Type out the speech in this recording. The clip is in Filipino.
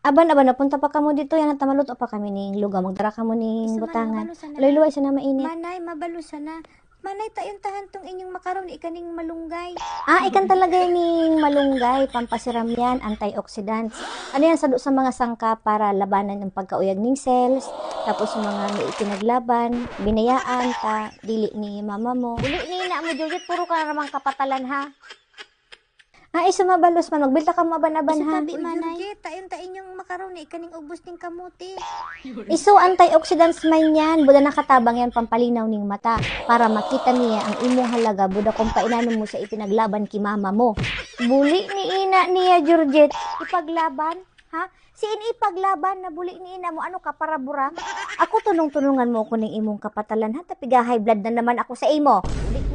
Aban-aban napunta pa kamo dito yan at maluto pa kami ning lugaw magdara kamo ning Isa man butangan. mabalo sana. Luy-luway sa na mainit. Manay, mabalo sana. Manay, tayon tahan tong inyong makaron, ikaning malunggay. Ikan talaga ning malunggay, pampasiram yan, antioxidants. Ano yan sa mga sangka para labanan ng pagkauyag ning cells, tapos yung mga may itinaglaban, binayaan ta, dili ni mama mo. Dili ni na mo, Juliet, puro ka na namang kapatalan ha. Isa mabalos man, magbilta ka maban-aban Isa ha. tabi, manay. Tayon ta inyong makaron, ikaning ubos ning kamuti. Iso antioxidants man yan, buda nakatabang yan pampalinaw ning mata para makita niya ang imong halaga buda kung painanon mo sa ipinaglaban ki mama mo. Buli ni ina niya Georgette, ipaglaban? Ha? Si ini ipaglaban na buli ni ina mo ano ka para bura? Ako tunong-tunungan mo ko ning imong kapatalan ha, tapi high blood na naman ako sa imo. Buli